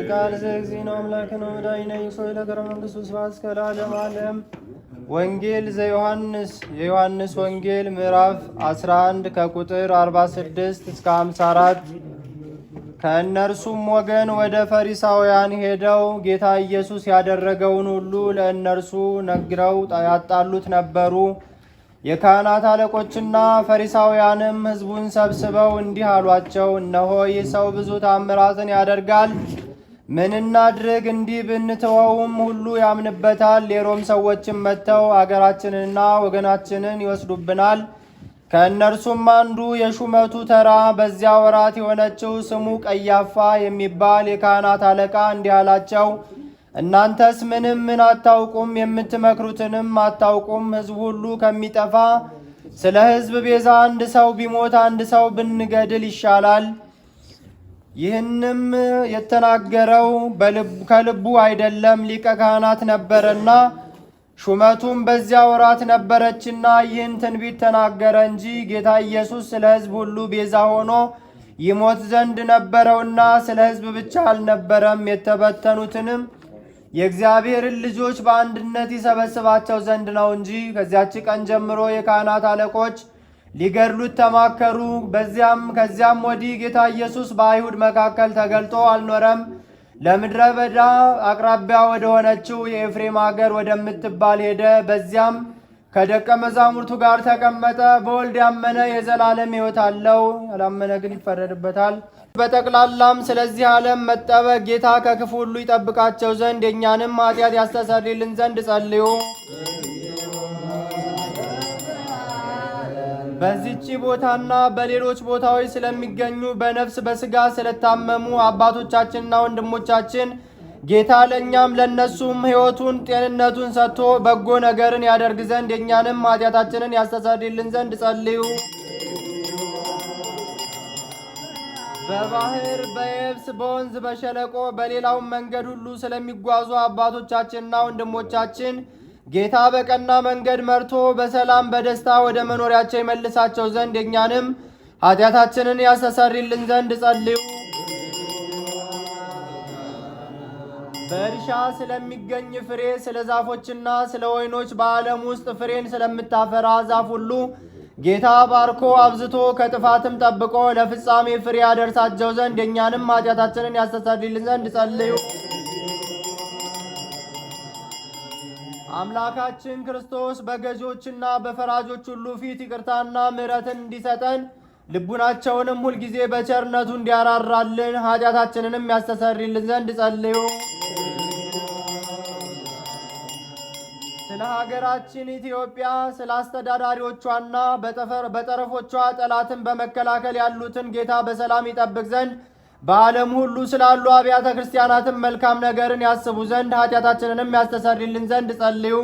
ቃል ዘእግዚእነ አምላክነ ወመድኃኒነ ኢየሱስ ለከረ መንግሥቱ ስብሐት እስከ ለዓለመ ዓለም። ወንጌል ዘዮሐንስ የዮሐንስ ወንጌል ምዕራፍ 11 ከቁጥር 46 እስከ 54። ከእነርሱም ወገን ወደ ፈሪሳውያን ሄደው ጌታ ኢየሱስ ያደረገውን ሁሉ ለእነርሱ ነግረው ያጣሉት ነበሩ። የካህናት አለቆችና ፈሪሳውያንም ሕዝቡን ሰብስበው እንዲህ አሏቸው፣ እነሆ ይህ ሰው ብዙ ታምራትን ያደርጋል። ምን እናድርግ? እንዲህ ብንተወውም ሁሉ ያምንበታል። የሮም ሰዎችም መጥተው አገራችንንና ወገናችንን ይወስዱብናል። ከእነርሱም አንዱ የሹመቱ ተራ በዚያ ወራት የሆነችው ስሙ ቀያፋ የሚባል የካህናት አለቃ እንዲህ አላቸው፣ እናንተስ ምን አታውቁም? የምትመክሩትንም አታውቁም። ሕዝብ ሁሉ ከሚጠፋ ስለ ሕዝብ ቤዛ አንድ ሰው ቢሞት አንድ ሰው ብንገድል ይሻላል። ይህንም የተናገረው ከልቡ አይደለም፣ ሊቀ ካህናት ነበረና ሹመቱም በዚያ ወራት ነበረችና ይህን ትንቢት ተናገረ እንጂ ጌታ ኢየሱስ ስለ ሕዝብ ሁሉ ቤዛ ሆኖ ይሞት ዘንድ ነበረውና ስለ ሕዝብ ብቻ አልነበረም፣ የተበተኑትንም የእግዚአብሔርን ልጆች በአንድነት ይሰበስባቸው ዘንድ ነው እንጂ። ከዚያች ቀን ጀምሮ የካህናት አለቆች ሊገድሉት ተማከሩ። ከዚያም ወዲህ ጌታ ኢየሱስ በአይሁድ መካከል ተገልጦ አልኖረም። ለምድረ በዳ አቅራቢያ ወደ ሆነችው የኤፍሬም አገር ወደምትባል ሄደ። በዚያም ከደቀ መዛሙርቱ ጋር ተቀመጠ። በወልድ ያመነ የዘላለም ሕይወት አለው፣ ያላመነ ግን ይፈረድበታል። በጠቅላላም ስለዚህ ዓለም መጠበቅ ጌታ ከክፉ ሁሉ ይጠብቃቸው ዘንድ የእኛንም ኃጢአት ያስተሰርይልን ዘንድ ጸልዩ። በዚህች ቦታና በሌሎች ቦታዎች ስለሚገኙ በነፍስ በሥጋ ስለታመሙ አባቶቻችንና ወንድሞቻችን ጌታ ለእኛም ለእነሱም ሕይወቱን ጤንነቱን ሰጥቶ በጎ ነገርን ያደርግ ዘንድ የእኛንም ኃጢአታችንን ያስተሰርይልን ዘንድ ጸልዩ። በባህር በየብስ በወንዝ በሸለቆ በሌላውም መንገድ ሁሉ ስለሚጓዙ አባቶቻችንና ወንድሞቻችን ጌታ በቀና መንገድ መርቶ በሰላም በደስታ ወደ መኖሪያቸው ይመልሳቸው ዘንድ የእኛንም ኃጢአታችንን ያስተሰርይልን ዘንድ ጸልዩ። በእርሻ ስለሚገኝ ፍሬ ስለ ዛፎችና ስለ ወይኖች በዓለም ውስጥ ፍሬን ስለምታፈራ ዛፍ ሁሉ ጌታ ባርኮ አብዝቶ ከጥፋትም ጠብቆ ለፍጻሜ ፍሬ ያደርሳቸው ዘንድ የእኛንም ኃጢአታችንን ያስተሰርይልን ዘንድ ጸልዩ። አምላካችን ክርስቶስ በገዢዎችና በፈራጆች ሁሉ ፊት ይቅርታና ምሕረትን እንዲሰጠን ልቡናቸውንም ሁልጊዜ በቸርነቱ እንዲያራራልን ኃጢአታችንንም ያስተሰርይልን ዘንድ ጸልዩ። ስለ ሀገራችን ኢትዮጵያ ስለ አስተዳዳሪዎቿና በጠረፎቿ ጠላትን በመከላከል ያሉትን ጌታ በሰላም ይጠብቅ ዘንድ በዓለም ሁሉ ስላሉ አብያተ ክርስቲያናትም መልካም ነገርን ያስቡ ዘንድ ኃጢአታችንንም ያስተሰርይልን ዘንድ ጸልዩ።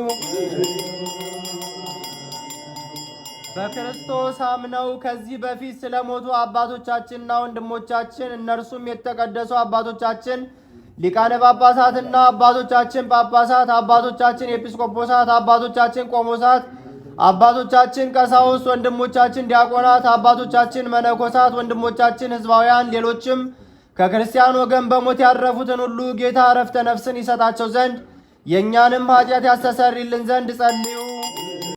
በክርስቶስ አምነው ከዚህ በፊት ስለሞቱ አባቶቻችንና ወንድሞቻችን እነርሱም የተቀደሱ አባቶቻችን ሊቃነ ጳጳሳትና አባቶቻችን ጳጳሳት፣ አባቶቻችን ኤጲስቆጶሳት፣ አባቶቻችን ቆሞሳት፣ አባቶቻችን ቀሳውስት፣ ወንድሞቻችን ዲያቆናት፣ አባቶቻችን መነኮሳት፣ ወንድሞቻችን ሕዝባውያን፣ ሌሎችም ከክርስቲያን ወገን በሞት ያረፉትን ሁሉ ጌታ ዕረፍተ ነፍስን ይሰጣቸው ዘንድ የእኛንም ኃጢአት ያስተሰርይልን ዘንድ ጸልዩ።